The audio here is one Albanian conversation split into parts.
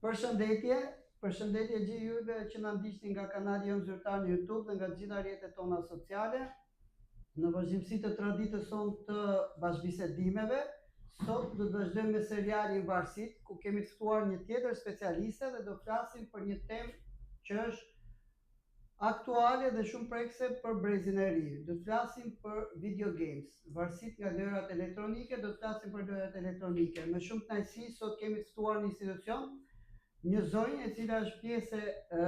Përshëndetje gjithë juve që na ndiqni nga kanali jon zyrtar në YouTube dhe nga të gjitha rrjetet tona sociale. Në vazhdimsi të traditës sonë të bashkëbisedimeve, sot do të vazhdojmë me serialin Varësitë, ku kemi të ftuar një tjetër specialiste dhe do flasim për një temë që është aktuale dhe shumë prekse për brezin e ri. Do të flasim për video games, varësitë nga lojrat elektronike, do të flasim për lojrat elektronike. Me shumë kënaqësi sot kemi të ftuar një institucion, një zonjë e cila është pjesë e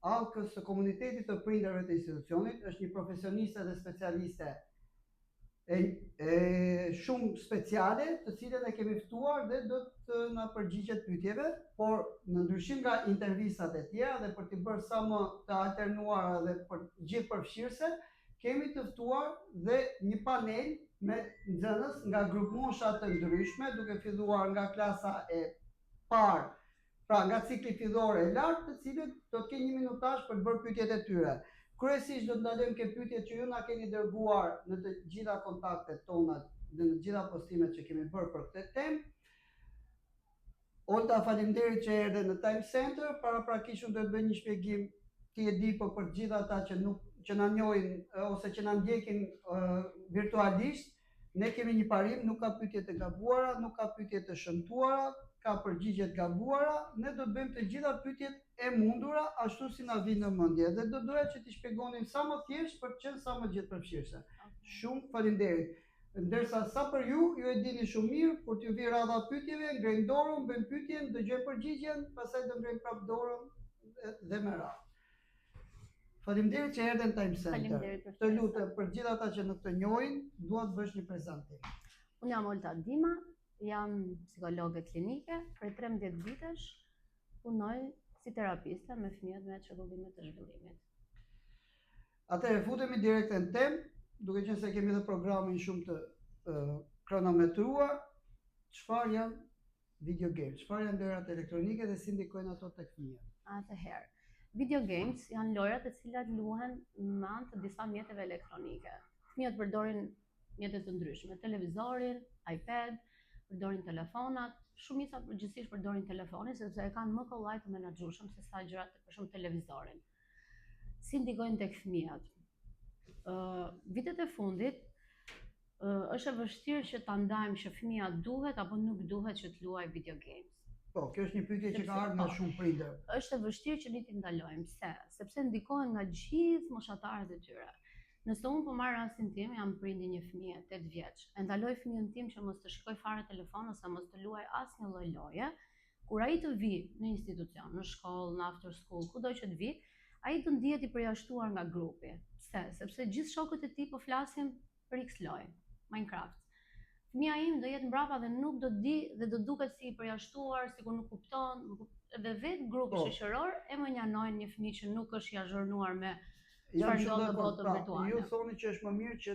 halkës së komunitetit të prindërve të institucionit, është një profesioniste dhe specialiste shumë speciale, të cilën e kemi ftuar dhe do të na përgjigjet pyetjeve, por në ndryshim nga intervistat e tjera dhe për t'i bërë sa më të alternuara dhe për gjithë përfshirëse, kemi të ftuar dhe një panel me nxënës nga grup mosha të ndryshme, duke filluar nga klasa e parë, pra nga cikli fillor e lartë, të cilët do të kenë 1 minutazh për të bërë pyetjet e tyre. Kryesisht do të ndalojmë ke pyetjet që ju na keni dërguar në të gjitha kontaktet tona dhe në të gjitha postimet që kemi bërë për këtë temë. Olta, faleminderit që erdhe në Time Center. Paraprakisht unë do të bëj një shpjegim, ti e di, por për të gjithë ata që na njohin ose që na ndjekin virtualisht, ne kemi një parim, nuk ka pyetje të gabuara, nuk ka pyetje të shëmtuara, ka përgjigje të gabuara, ne do të bëjmë të gjitha pyetjet e mundura ashtu si na vinë në mendje dhe do doja që t'i shpjegonim sa më thjesht për të qenë sa më gjithë përfshirëse. Shumë faleminderit. Ndërsa sa për ju e dini shumë mirë, kur t'ju vi radha pyetjeve, ngrejnë dorën, bëjmë pyetjen, dëgjoj përgjigjen, pastaj do ngrejmë prapë dorën dhe me radhë. Faleminderit që erdhen Time Center. Të lutem, për gjithë ata që nuk të njohin, dua të bësh një prezantim. Unë jam Olta Dima, jam psikologe klinike, prej 13 vitesh punoj si terapiste me fëmijët me çrregullime të zhvillimit. Atëherë futemi direkt në temë, duke qenë se kemi edhe programin shumë të kronometruar. Çfarë janë video games? Çfarë janë lojrat elektronike dhe si ndikojnë ato tek fëmijët? Atëherë, video games janë lojrat e cilat luhen me anë të disa mjeteve elektronike. Fëmijët përdorin mjete të ndryshme, televizorin, iPad, përdorin telefonat, shumica përgjithsisht përdorin telefonin sepse e kanë më kollaj të menaxhueshëm se sa gjërat për shembull televizorin. Si ndikojnë tek fëmijët? Vitet e fundit është e vështirë që ta ndajmë që fëmia duhet apo nuk duhet që të luajë video games. Po, kjo është një pyetje që ka ardhur nga shumë prindër. Është e vështirë që ne t'i ndalojmë. Pse? Sepse ndikojnë nga gjithë moshatarët e tyre. Nëse unë po marr rastin tim, jam prindi një fëmie 8 vjeç, e ndaloj fëmijën tim që mos të shikoj fare telefon ose mos të luaj asnjë lloj loje, kur ai të vi në institucion, në shkollë, në after school, kudo që të vi, ai të ndihet i përjashtuar nga grupi. Pse? Sepse gjithë shokët e tij po flasin për X lojë, Minecraft. Fëmia im do jetë mbrapa dhe nuk do di dhe do duket si i përjashtuar, sikur nuk kupton, edhe vetë grupi shoqëror e mënjanojnë një fëmijë që nuk është i azhurnuar me çfarë ndodh në botën virtuale. Ju thoni që është më mirë që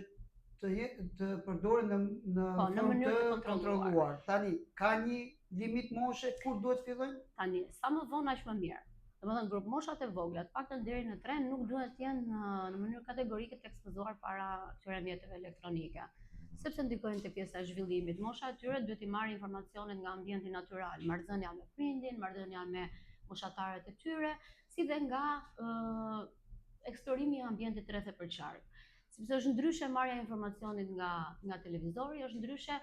të përdoren në mënyrë të kontrolluar. Tani, ka një limit moshe kur duhet fillojnë? Tani, sa më vonë aq më mirë. Domethënë grup moshat e vogla, të paktën deri në 3 nuk duhet të jenë në mënyrë kategorike të ekspozuar para këtyre mjeteve elektronike, sepse ndikojnë te pjesa e zhvillimit. Mosha e tyre duhet i marrë informacionet nga ambienti natyral, marrëdhënia me prindin, marrëdhënia me moshatarët e tyre, si dhe nga eksplorimi i ambientit rreth e përqark. Sepse është ndryshe marrja e informacionit nga televizori, është ndryshe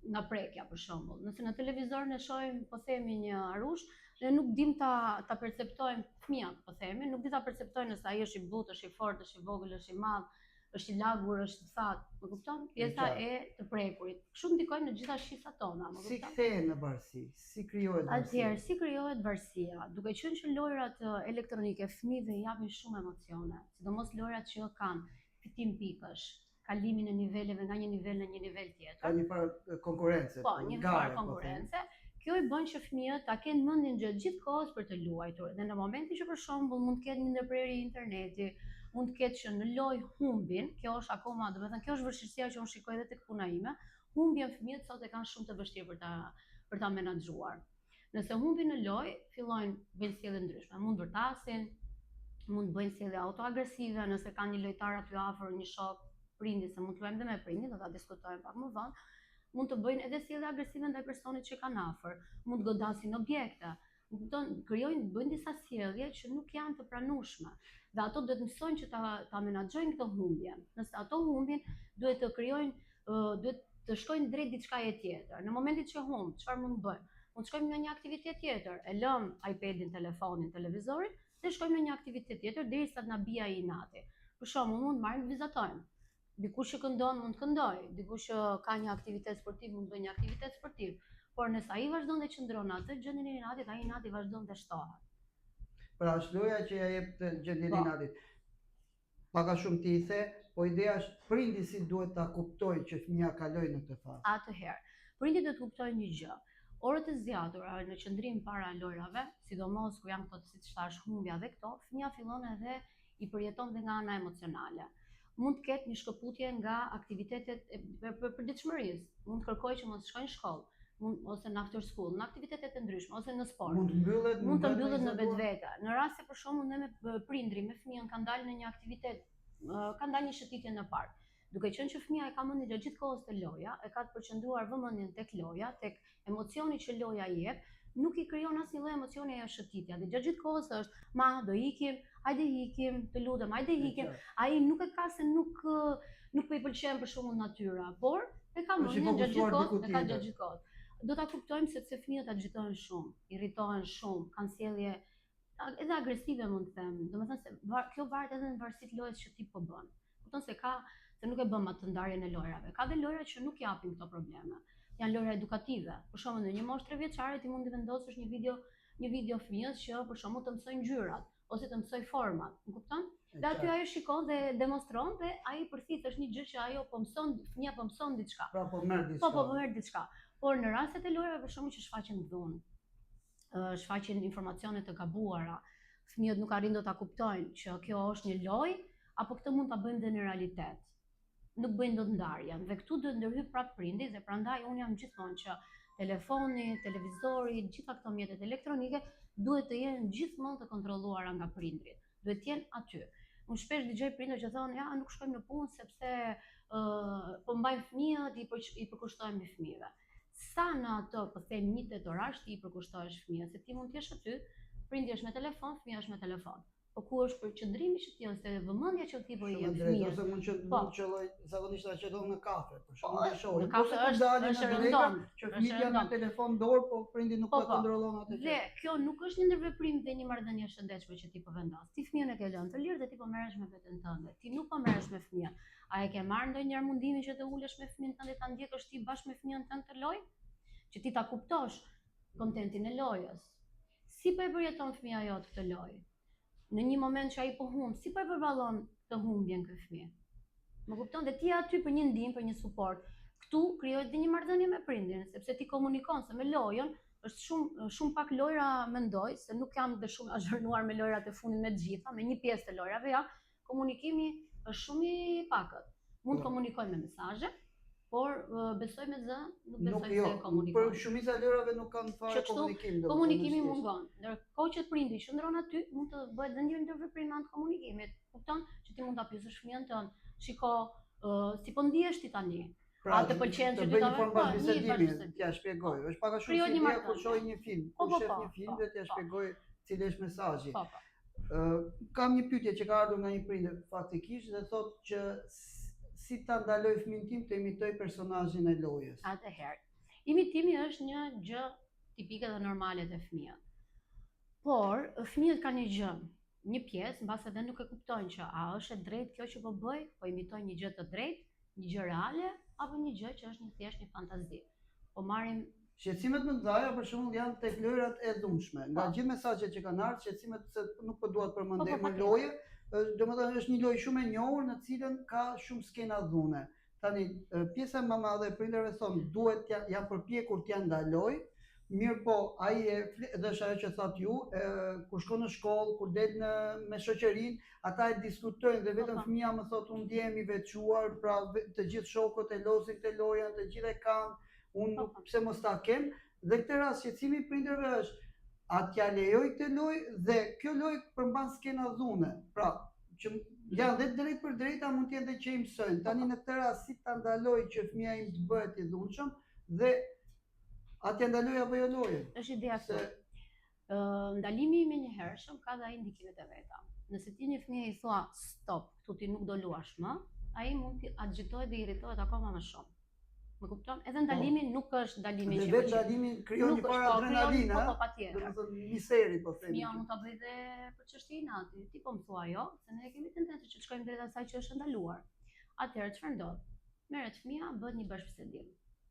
nga prekja për shembull. Nëse në televizor ne shohim, po themi, një arush, ne nuk dim ta perceptojmë fëmijët, po themi, nuk di ta perceptojnë nëse ai është i butë, është i fortë, është i vogël, është i madh, është i lagur, është i thatë, më kupton? Pjesa e të prekurit. Kështu ndikojnë në gjitha shisat tona, më kupton? Si kthehen në varësi? Si krijohet varësia? Atëherë, si krijohet varësia? Duke qenë që lojrat elektronike fëmijëve japin shumë emocione, sidomos lojrat që kanë fitim pikësh, kalimin e niveleve nga një nivel në një nivel tjetër. Ka një farë konkurrence. Po, një farë konkurrence. Kjo i bën që fëmijët ta kenë mendjen gjithë kohës për të luajtur. Dhe në momentin që për shembull mund të ketë një ndërprerje interneti, mund të ketë që në lojë humbin, kjo është akoma, domethënë kjo është vështirësia që unë shikoj edhe tek puna ime, humbjen fëmijët sot e kanë shumë të vështirë për ta menaxhuar. Nëse humbin në lojë, fillojnë bëjnë sjellje ndryshme, mund vërtasin, mund bëjnë sjellje autoagresive, nëse kanë një lojtar aty afër, një shok, prindi, se mund të luajmë dhe me prindin, do ta diskutojmë pak më vonë. mund të bëjnë edhe sjellje agresive ndaj personit që kanë afër, mund të godasin objekte. Bëjnë disa sjellje që nuk janë të pranueshme. Dhe ato duhet mësojnë që ta menaxhojnë këtë humbje. Nëse ato humbin, duhet të duhet të shkojnë drejt diçkaje tjetër. Në momentin që humb, çfarë mund të bëjmë? Mund të shkojmë në një aktivitet tjetër, e lëm iPadin, telefonin, televizorin dhe shkojmë në një aktivitet tjetër derisa të na bie ai inati. Për shembull, mund të marrim të vizatojmë. Dikush që këndon mund të këndojë, dikush që ka një aktivitet sportiv mund të bëjë një aktivitet sportiv. Por nëse ai vazhdon dhe qëndron atë gjendjen e inatit, ai inati vazhdon dhe shtohet. Pra është loja që ja jep të gjendjen e inatit. Paka shumë ti i the, po ideja është prindi si duhet ta kuptojë që fëmia kaloi në këtë fazë. Atëherë, prindi duhet të kuptojë një gjë. Orët e zgjatura në qëndrim para lojrave, sidomos kur janë këto siç thash humbja dhe këto, fëmia fillon edhe i përjeton dhe nga ana emocionale. Mund të ketë një shkëputje nga aktivitetet e përditshmërisë. Mund të kërkojë që mos shkojnë në shkollë, ose në after school, në aktivitete të ndryshme ose në sport. Mund të mbyllet në vetvete. Në rast se për shembull ne me prindri me fëmijën kanë dalë në një aktivitet, kanë dalë një shëtitje në park. Duke qenë që fëmia e ka mendjen gjatë gjithë kohës te loja, e ka të përqendruar vëmendjen tek loja, tek emocioni që loja i jep, nuk i krijon asnjë lloj emocioni ajo shëtitja. Dhe gjatë gjithë kohës është, "Ma, do ikim, hajde ikim, të lutem, hajde ikim." Ai nuk e ka se nuk po i pëlqen për shembull natyra, por e ka mendjen gjatë gjithë kohës, Do ta kuptojmë sepse fëmijët agjitojnë shumë, irritohen shumë, kanë sjellje edhe agresive mund të them. Domethënë se kjo varet edhe në varësi të lojës që ti po bën. Kupton se nuk e bëm atë ndarjen e lojrave. Ka dhe lojra që nuk japin këto probleme. Janë lojra edukative. Për shembull, në një moshë 3 vjeçare ti mund të vendosësh një video fëmijës që për shembull të mësoj ngjyrat ose të mësoj format, më kupton? Dhe aty ajo shikon dhe demonstron dhe ai përthith është një gjë që ajo po mëson, fëmia po mëson diçka. Pra po merr diçka. Po merr diçka. Por në rastet e lojrave për shembull që shfaqen dhunë, shfaqen informacione të gabuara, fëmijët nuk arrin dot ta kuptojnë që kjo është një lojë apo këtë mund ta bëjmë dhe në realitet. Nuk bëjnë dot ndarjen. Dhe këtu duhet ndërhyj prap prindi dhe prandaj unë jam gjithmonë që telefoni, televizori, gjitha këto mjetet elektronike duhet të jenë gjithmonë të kontrolluara nga prindrit. Duhet të jenë aty. Unë shpesh dëgjoj prindër që thonë, "Ja, nuk shkojmë në punë sepse po mbajmë fëmijët, i përkushtojmë fëmijëve." Sa në ato, po them 1 orash ti i përkushtohesh fëmijës, se ti mund të jesh aty, prindi është me telefon, fëmia është me telefon. Po ku është përqendrimi që ti ose vëmendja që ti po i jep fëmijës? Ose mund të qelloj zakonisht ta qellon në kafe, për shembull, e shohim. Në kafe është rëndom, që fëmia me telefon dorë, po prindi nuk e kontrollon atë. Dhe kjo nuk është një ndërveprim dhe një marrëdhënie e shëndetshme që ti po vendos. Ti fëmijën e ke lënë të lirë dhe ti po merresh me veten tënde. Ti nuk po merresh me fëmijën. A e ke marrë ndonjëherë mundimin që të ulesh me fëmijën tënd dhe ta ndjekësh ti bashkë me fëmijën tënd të lojë? Që ti ta kuptosh kontentin e lojës. Si po e përjeton fëmia jote këtë lojë? Në një moment që ai po humb, si po e përballon të humbjen ky fëmijë? Më kupton? Dhe ti aty për një ndihmë, për një suport. Këtu krijohet dhe një marrëdhënie me prindin, sepse ti komunikon se me lojën është shumë pak lojra mendoj, se nuk jam dhe shumë azhërnuar me lojrat e fundit me të gjitha, me një pjesë të lojrave, ja, komunikimi është shumë i pakët. Mund të komunikojmë me mesazhe, por besoj me zë, nuk besoj se komunikojmë. Por shumica e lojrave nuk kanë fare komunikim. Komunikimi mungon. Ndërkohë që prindi qëndron aty, mund të bëhet dhe një ndërveprim anë të komunikimit. Kupton që ti mund ta pyesësh fëmijën tënd, "Shiko, si po ndihesh ti tani?" A të pëlqen që ti ta bëj bisedimi, t'ja shpjegoj. Është pak a shumë si dia kur shoh një film, kur shef një film dhe t'ja shpjegoj cili është mesazhi. Kam një pyetje që ka ardhur nga një prindër faktikisht dhe thotë që si ta ndaloj fëmin tim të imitoj personazhin e lojës. Atëherë, imitimi është një gjë tipike dhe normale te fëmijët. Por fëmijët kanë një gjë, një pjesë, mbase edhe nuk e kuptojnë që a është e drejtë kjo që po bëj, po imitoj një gjë të drejtë, një gjë reale apo një gjë që është thjesht një fantazi. Po marrim shqetësimet më të mëdha për shembull janë tek lojrat e dhunshme. Nga gjithë mesazhet që kanë ardhur, shqetësimet se nuk po duat përmendem më lojë. Domethënë është një lojë shumë e njohur në cilën ka shumë skena dhune. Tani pjesa më e madhe e prindërve thonë duhet janë përpjekur t'ja ndaloj, mirë po ai dhe është ajo që thatë ju, kur shkon në shkollë, kur del me shoqërinë, ata e diskutojnë dhe vetëm fëmia më thotë unë ndjehem i veçuar, pra të gjithë shokët e losin këtë lojën, të gjithë e kanë, unë pse mos ta kem, dhe këtë rast shqetësimi i prindërve është a t'ja lejoj këtë lojë dhe kjo lojë përmban skena dhune. Pra, që janë dhe drejt për drejta mund të jenë dhe që i mësojnë. Tani në këtë rast si ta ndaloj që fëmia im të bëhet i dhunshëm dhe a t'ja ndaloj apo jo lojën? Është ideja Se këtu. Ndalimi i menjëhershëm ka dhe ai ndikimet e veta. Nëse ti një fëmijë i thua stop, këtu ti nuk do luash më, ai mund të agitohet dhe irritohet akoma më shumë. Më kupton? Edhe ndalimi nuk është ndalimi dhe 100%. vetë ndalimi krijon një farë adrenalinë, po patjetër. domethënë misteri po themi. Fëmia mund ta bëj dhe për çështje inati. Ti po më thua jo, se ne kemi tendencë që të shkojmë drejt asaj që është ndaluar. Atëherë çfarë ndodh? Merret fëmia, bëhet një bashkëbisedim.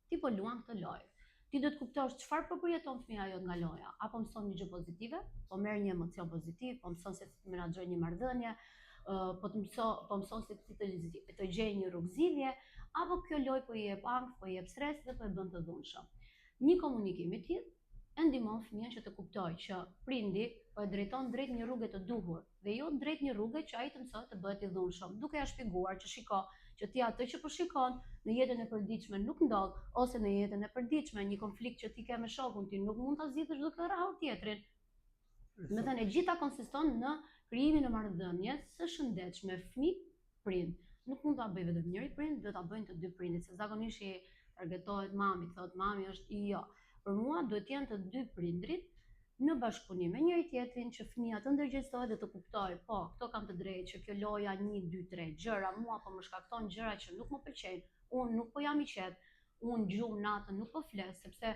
Ti po luan këtë lojë. Ti do të kuptosh çfarë po përjeton fëmia jot nga loja. Apo mëson një gjë pozitive, po merr një emocion pozitiv, po mëson se si të menaxhoj një marrëdhënie, po mëson se si të gjej një rrugë zgjidhje, apo kjo lojë po i jep ankth, po i jep stres dhe po e bën të dhunshëm. Një komunikim i tillë e ndihmon fëmijën që të kuptojë që prindi po e drejton drejt një rruge të duhur dhe jo drejt një rruge që ai të mësohet të bëhet i dhunshëm, duke ja shpjeguar që shiko që ti atë që po shikon në jetën e përditshme nuk ndodh, ose në jetën e përditshme një konflikt që ti ke me shokun ti nuk mund ta zgjidhësh duke rrahur tjetrin. Me thënë e gjitha konsiston në krijimin e marrëdhënies së shëndetshme fëmijë-prind. Nuk mund ta bëj vetëm njëri prind, do ta bëjnë të dy prindit, se zakonisht i targetohet mami, thotë mami është jo. Për mua duhet të jenë të dy prindrit në bashkëpunim me njëri tjetrin që fëmia të ndërgjegjësohet dhe të kuptojë, po, këto kanë të drejtë që kjo loja 1, 2, 3 gjëra mua po më shkakton gjëra që nuk më pëlqejnë. Unë nuk po jam i qetë, unë gjumë natën nuk po fles, sepse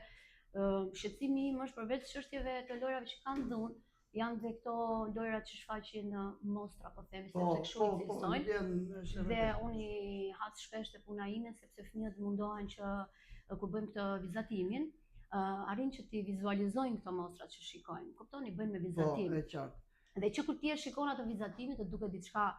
shqetësimi im është përveç çështjeve të lojrave që kanë dhunë, janë dhe këto lojrat që shfaqin mostra, po themi, sepse kështu ekzistojnë. Dhe unë i has shpesh te puna ime sepse fëmijët mundohen që kur bëjmë këtë vizatimin, arrin që ti vizualizojnë këto mostrat që shikojnë. Kuptoni, bëjnë me vizatim. Po, e qartë. Dhe që kur ti e shikon atë vizatimin të duket diçka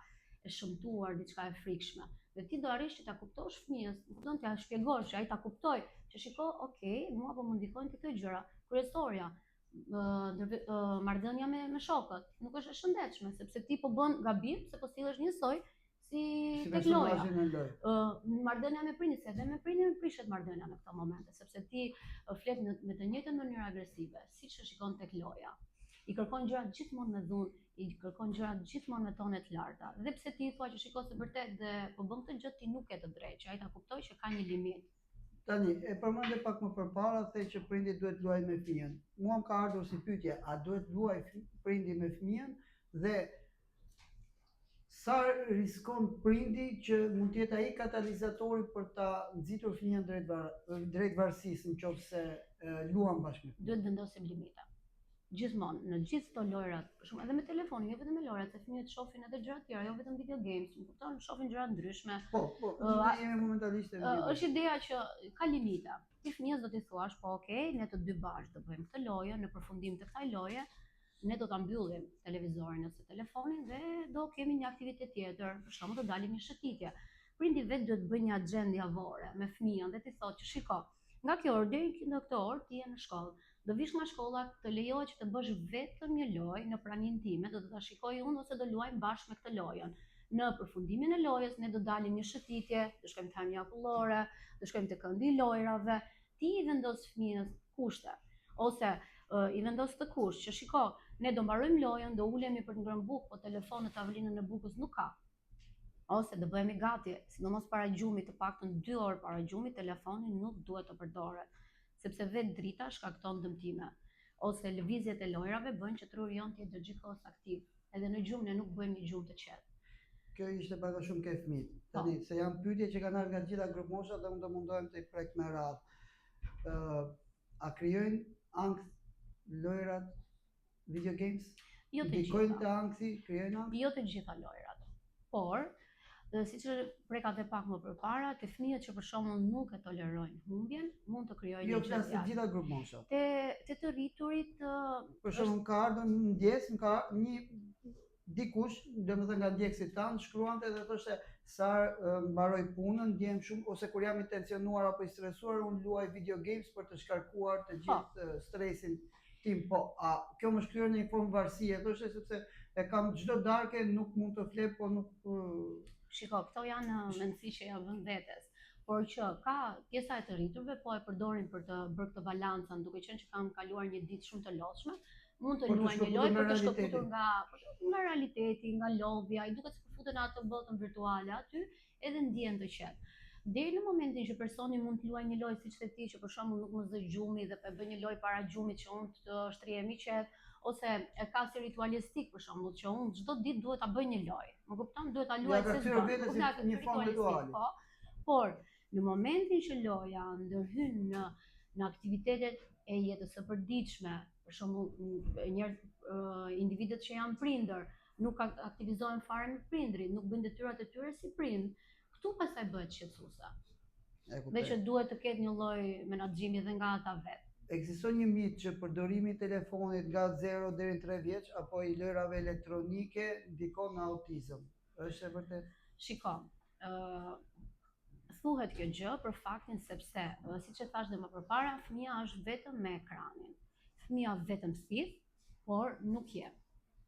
e shëmtuar, diçka e frikshme. Dhe ti do arrish që ta kuptosh fëmijës, kupton, t'ia shpjegosh që ai ta kuptoj, që shiko, okay, mua po më ndikojnë këto gjëra. Kryesorja, marrëdhënia me shokët, nuk është e shëndetshme, sepse ti po bën gabim se po sillesh njësoj si tek loja. Marrëdhënia me prindin, se edhe me prindin prishet marrëdhënia në këto momente, sepse ti flet me të njëjtën mënyrë agresive, siç e shikon tek loja. I kërkon gjërat gjithmonë me dhunë, i kërkon gjërat gjithmonë me tone të larta. Dhe pse ti thua që shiko se vërtet dhe po bën këtë gjë ti nuk ke të drejtë, që ai ta kuptoj që ka një limit. Tani, e përmendë pak më përpara the që prindi duhet luajë me fëmijën. Mua më ka ardhur si pyetje, a duhet luaj prindi me fëmijën dhe sa riskon prindi që mund të jetë ai katalizatori për ta nxitur fëmijën drejt varësisë nëse luan bashkë me fëmijën. Duhet vendosim limita. Gjithmonë, në gjithë këto lojrat, për shembull edhe me telefonin, jo vetëm me lojrat, se fëmijët shohin edhe gjëra të tjera, jo vetëm video games, më kupton, shohin gjëra ndryshme. Po, ne jemi momentalisht. Është ideja që ka limita. Ti fëmijës do t'i thuash, po okay, ne të dy bashkë do bëjmë këtë lojë, në përfundim të kësaj loje, ne do ta mbyllim televizorin ose telefonin dhe do kemi një aktivitet tjetër, për shembull të dalim një shëtitje. Prindi vetë duhet bëjë një agjendë javore me fëmijën dhe t'i thotë që shiko, nga kjo orë deri në këtë orë ti je në shkollë. Do vish nga shkolla, të lejohet që të bësh vetëm një lojë në praninë time, do të ta shikoj unë ose do luajmë bashkë me këtë lojën. Në përfundimin e lojës ne do dalim një shëtitje, do shkojmë te hamja akullore, do shkojmë te këndi i lojrave. Ti i vendos fëmijës kushte ose i vendos të kusht që shiko, ne do mbarojmë lojën, do ulemi për të ngrënë bukë, po telefon në tavolinën e bukës nuk ka. Ose do bëhemi gati, sidomos para gjumit, të paktën 2 orë para gjumit, telefoni nuk duhet të përdoret, sepse vetë drita shkakton dëmtime. Ose lëvizjet e lojrave bëjnë që truri jon të jetë gjithkohës aktiv. Edhe në gjumë ne nuk bëjmë një gjumë të qetë. Kjo ishte pak a shumë ke fëmijët. Tani, se janë pyetje që kanë ardhur nga gjitha grup mosha dhe unë do mundohem të i prek me radhë. A krijojnë ankth lojrat video games? Jo të gjitha. Ndikojnë të ankthi, krijojnë ankth? Jo të gjitha lojrat. Por, siç e preka edhe pak më përpara, te fëmijët që për shembull nuk e tolerojnë humbjen, mund të krijojnë jo flas të gjitha grup mosha. Te të rriturit për shembull ka ardhur në ndjes, ka një dikush, domethënë nga ndjekësit tanë, shkruante dhe thoshte sa mbaroj punën, ndjem shumë ose kur jam i tensionuar apo i stresuar, unë luaj video games për të shkarkuar të gjithë stresin tim. Po, a kjo më shkryer në një formë varësie, thoshte sepse e kam çdo darkë, nuk mund të flej, po nuk shiko, këto janë mendësi që janë vënë vetes, por që ka pjesa e të rriturve po e përdorin për të bërë këtë balancën, duke qenë që kanë kaluar një ditë shumë të lodhshme, mund të Për të luajë një shkëputur lojë nga për të realiteti. shkëputur nga realiteti, nga lodhja, i duket se përfuten në atë botën virtuale aty, edhe ndjen të qetë. Deri në momentin që personi mund të luajë një lojë siç the ti, që për shembull nuk më zë gjumi dhe po bëj një lojë para gjumit që unë të shtrihemi qet, ose e ka si ritualistik për shembull që unë çdo ditë duhet ta bëj një lojë. Më kupton? Duhet ta luaj se këtyre vete si një formë rituali. po. Por në momentin që loja ndërhyn në aktivitetet e jetës së përditshme, për shembull individët që janë prindër nuk aktivizohen fare me prindrit, nuk bëjnë detyrat e tyre si prind, këtu pastaj bëhet shqetësuese. Dhe që duhet të ketë një lloj menaxhimi edhe nga ata vetë. Ekziston një mit që përdorimi i telefonit nga 0 deri në 3 vjeç apo i lojrave elektronike ndikon në autizëm. Është e vërtetë? Shiko, thuhet kjo gjë për faktin sepse, siç e thash dhe më përpara, fëmia është vetëm me ekranin. Fëmia vetëm thith, por nuk jep.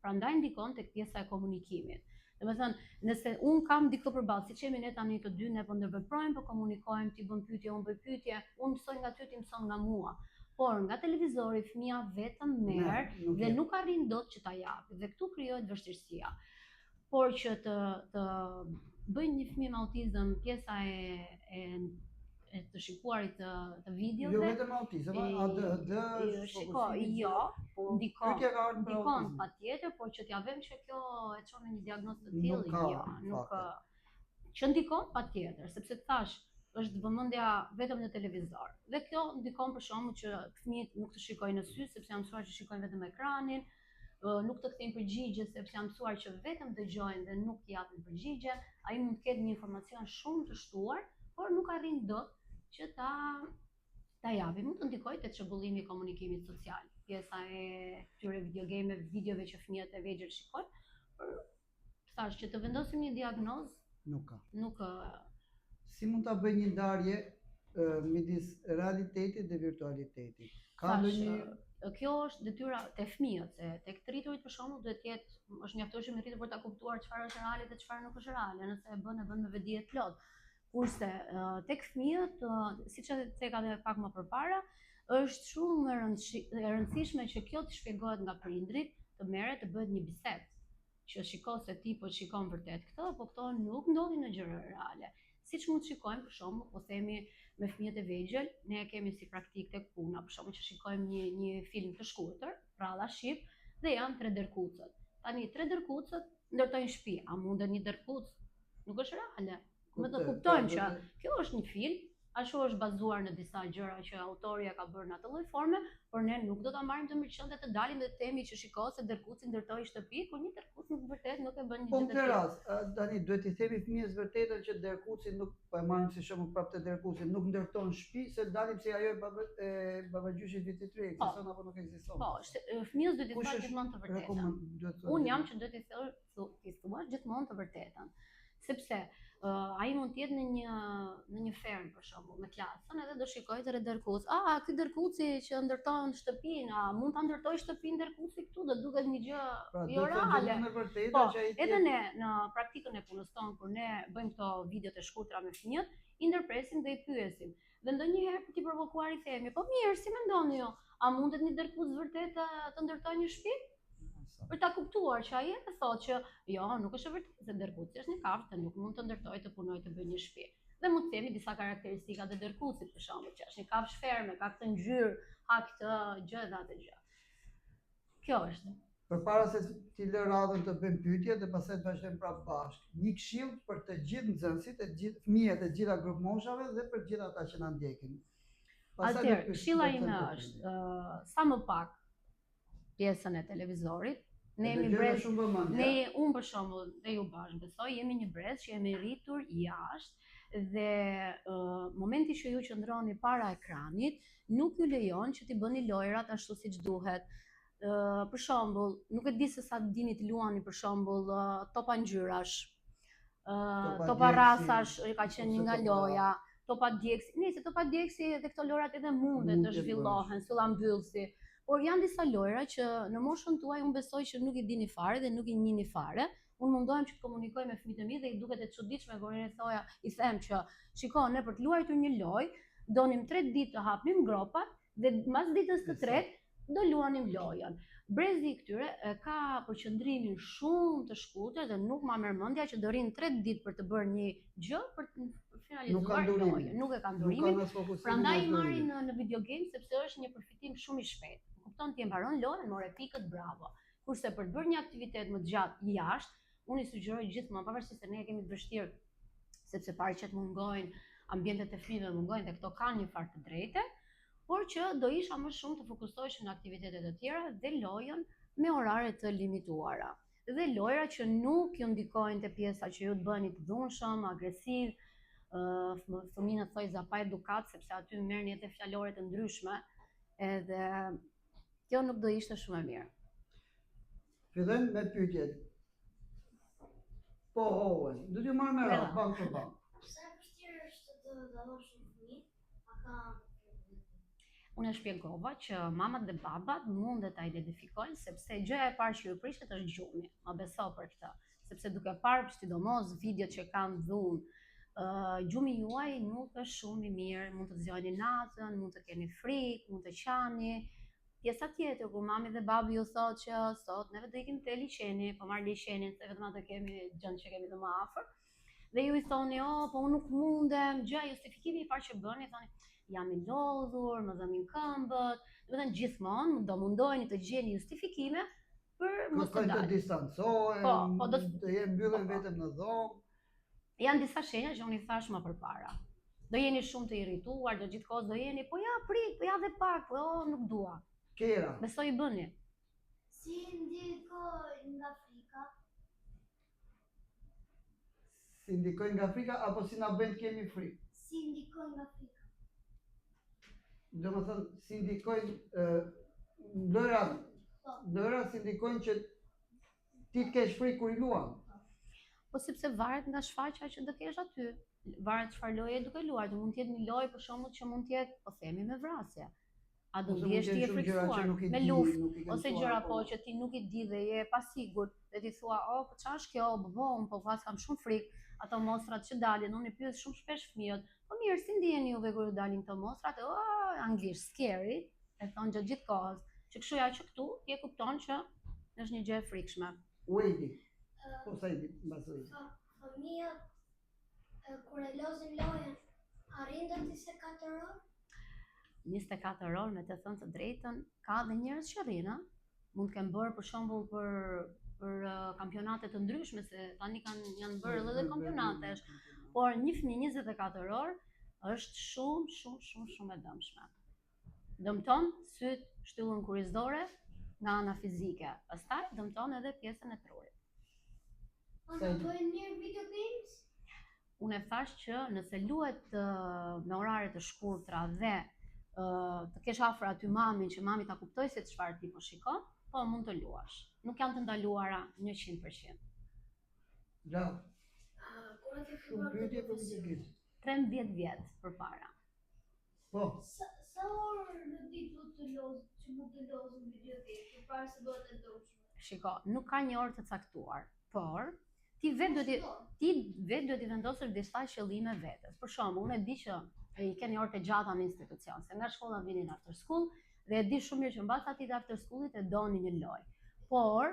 Prandaj ndikon tek pjesa e komunikimit. Domethënë, nëse un kam dikë përballë, siç jemi ne tani të dy, ne po ndërveprojmë, po komunikojmë, ti bën pyetje, unë bëj pyetje, unë mësoj nga ty, ti mëson nga mua. Por nga televizori fëmia vetëm merr dhe nuk arrin dot që ta japë. Dhe këtu krijohet vështirësia. Por që të bëjnë një fëmijë me autizëm pjesa e të shikuarit të videove. Jo vetëm autizëm, ADHD. Shiko, jo, ndikon patjetër, por që t'ja vëmë që kjo e çon në një diagnozë të tillë, jo, nuk që ndikon patjetër, sepse thash është vëmendja vetëm në televizor. Dhe kjo ndikon për shkakun që fëmijët nuk të shikojnë në sy sepse janë mësuar që shikojnë vetëm ekranin, nuk të kthejnë përgjigje sepse janë mësuar që vetëm dëgjojnë dhe nuk japin përgjigje. Ai mund të ketë një informacion shumë të shtuar, por nuk arrin dot që ta japi. Mund të ndikojë te çrregullimi i komunikimit social. Pjesa e këtyre videove që fëmijët e vegjël shikojnë, por thash që të vendosim një diagnozë nuk ka. Si mund ta bëj një ndarje midis realitetit dhe virtualitetit? Ka ndonjë Kjo është detyra te fëmijët, se tek të rriturit për shembull duhet të jetë, është mjaftueshëm i rritur për ta kuptuar çfarë është reale dhe çfarë nuk është reale, nëse e bën me vedi e plot. Kurse tek fëmijët, siç e theka edhe pak më përpara, është shumë e rëndësishme që kjo të shpjegohet nga prindrit, të merret të bëhet një bisedë, që shiko se ti po shikon vërtet këtë, po këto nuk ndodhin në gjëra reale. Siç mund të shikojmë për shembull, po themi me fëmijët e vegjël, ne kemi si praktikë tek puna, për shembull që shikojmë një film të shkurtër, pralla ship, dhe janë 3 dërkucët. Tani 3 dërkucët ndërtojnë shtëpi, a mundet një dërkuc? Nuk është reale. Me të kuptojmë që kjo është një film, ashtu është bazuar në disa gjëra që autori ka bërë në atë lloj forme, por ne nuk do ta marrim të mirëqenie të dalim dhe të themi që shiko se dërkuci ndërtoi shtëpi, kur një dërkuc në vërtet nuk e bën një gjë të tillë. Po në rast, tani duhet i themi fëmijës vërtetën që dërkuci nuk po e marrim si shembull prapë të dërkucin, nuk ndërton shtëpi, se dalim se ajo e babagjyshit vitit 3 ekziston apo nuk ekziston. Po, fëmijës duhet i thuash gjithmonë të vërtetën. Unë jam që duhet i thuash gjithmonë të vërtetën. Sepse ai mund të jetë në një fermë për shembull me klasën, edhe do shikojë të dërkuc. Ky dërkuci që ndërton shtëpinë, mund ta ndërtoj shtëpinë dërkuci këtu, do duket një gjë jo reale. Po, edhe ne në praktikën e punës tonë, kur ne bëjmë këto videot e shkurtra me fëmijët, i ndërpresim dhe i pyesim. Dhe ndonjëherë për t'i provokuar i themi, po mirë, si mendoni ju? A mundet një dërkuc vërtet të ndërtojë një shtëpi? Për ta kuptuar që ai e thotë që jo, nuk është e vërtetë se dërkuci është një kafshë dhe nuk mund të ndërtojë të punojë të bëjë një shtëpi. Dhe mund të themi disa karakteristika të dërkucit, për shembull, që është një kafshë ferme, ka këtë ngjyrë, ka këtë gjë dhe atë gjë. Kjo është. Përpara se ti lë radhën të bëjmë pyetje dhe pastaj të vazhdojmë prapë bashkë. Një këshill për të gjithë nxënësit, fëmijët e gjitha grup moshave dhe për gjithë ata që na ndjekin. Atëherë, këshilla ime është sa më pak pjesën e televizorit. Ne jemi brez, unë për shembull, dhe ju bashkë besoj, jemi një brez që jemi rritur jashtë dhe momenti që ju qëndroni para ekranit nuk ju lejon që t'i bëni lojrat ashtu siç duhet. Për shembull, nuk e di se sa dini të luani për shembull topa ngjyrash, topa rasash, ka qenë një nga loja, topa djeksi. Nëse topa djeksi dhe këto lojrat edhe mundet të zhvillohen, syllambyllsi. Por janë disa lojra që në moshën tuaj unë besoj që nuk i dini fare dhe nuk i njihni fare. Unë mundohem që të komunikoj me fëmijët e mi dhe i duket e çuditshme kur i them që shiko, ne për të luajtur një lojë, donim 3 ditë të hapnim gropat dhe mas ditës së tretë do luanim lojën. Brezi i këtyre ka përqendrimin shumë të shkurtër dhe nuk ma merr mendja që do rinë 3 ditë për të bërë një gjë për të finalizuar lojën. Nuk e kanë durimin. Prandaj i marrin në video game sepse është një përfitim shumë i shpejtë. Kupton, ti e mbaron lojën, more pikët, bravo. Kurse për të bërë një aktivitet më të gjatë jashtë, unë i sugjeroj gjithmonë, pavarësisht se ne e kemi të vështirë sepse parqet mungojnë, ambientet e fëmijëve mungojnë dhe këto kanë një farë të drejtë, por që do isha më shumë të fokusoheshin në aktivitetet e tjera dhe lojën me orare të limituara. Dhe lojra që nuk ju ndikojnë te pjesa që ju të bëni të dhunshëm, agresiv, fëmijët thojza pa edukat, sepse aty merrni edhe fjalore të ndryshme, edhe kjo nuk do ishte shumë e mirë. Fillojmë me pyetjet. Po, Owen, do t'ju marr me radhë, bank për bank. Sa e vështirë është të dallosh një fëmijë? A ka Unë e shpjegova që mamat dhe babat mund ta identifikojnë sepse gjëja e parë që ju prishet është gjumi. Ma beso për këtë, sepse duke parë sidomos videot që kanë dhunë, gjumi juaj nuk është shumë i mirë, mund të zgjoni natën, mund të keni frikë, mund të qani. Pjesa tjetër kur mami dhe babi ju thotë që sot neve do ikim te liçeni, po marr liçenin se vetëm atë kemi gjën që kemi të më afër. Dhe ju i thoni, po unë nuk mundem, gjë justifikimi i parë që bëni, thoni jam i lodhur, më dhëmin këmbët, do të thënë gjithmonë do mundoheni të gjeni justifikime për mos të dalë. Të distancohen, të jenë mbyllen vetëm në dhomë. Janë disa shenja që unë i thash më përpara. Do jeni shumë të irrituar, do gjithkohës do jeni, po ja prik, po ja dhe pak, po nuk dua. Kera. Besoj i bëni. si ndikojnë nga frika? Si ndikojnë nga frika apo si na bëjnë të kemi frikë? Si ndikojnë nga frika? Do më thënë, si ndikojnë lëra si ndikojnë që ti të kesh frikë kur i luan. Po sepse varet nga shfaqja që do kesh aty. Varet çfarë loje duke luar. Do mund të jetë një lojë për shembull që mund të jetë, po themi me vrasje. A do ndihesh ti e friksuar me luftë ose gjëra po që ti nuk i di dhe je pasigurt dhe ti thua, po çfarë është kjo, unë po vras kam shumë frikë. Ato mostrat që dalin, unë i pyet shumë shpesh fëmijët, po mirë, si ndiheni juve kur ju dalin këto mostrat? Anglisht, scary, e thonë gjatë gjithë kohës. Që kështu ja që këtu, ti e kupton që është një gjë e frikshme. Waiting. Po sa i di, mbasoj. Fëmijët kur e lozin lojën, arrin deri 24 orë? 24 orë, me të thënë të drejtën, ka dhe njerëz që rrinë, mund të kenë bërë për shembull për kampionate të ndryshme, se tani janë bërë edhe kampionate, por një fëmijë 24 orë është shumë e dëmshme. Dëmton syt, shtyllën kurrizore nga ana fizike, pastaj dëmton edhe pjesën e trurit. A do bëjnë mirë video games? Unë e thash që nëse luhet me orare të shkurtra dhe të kesh afër aty mamin që mami ta kuptoj se çfarë ti po shikon, po mund të luash. Nuk janë të ndaluara 100%. Bravo. Kur e ke Shumë pyetje për video games. 13 vjet përpara. Po. Sa orë në ditë do të lozë, që mund të lozë video game, përpara se bëhet e dëmshme? Shiko, nuk ka një orë të caktuar, por ti vetë duhet i vendosësh disa qëllime vetes. Për shembull, unë e di që i keni orë të gjata në institucion, se nga shkolla vinin after school dhe e di shumë mirë që mbas atij të after schoolit e doni një lojë. Por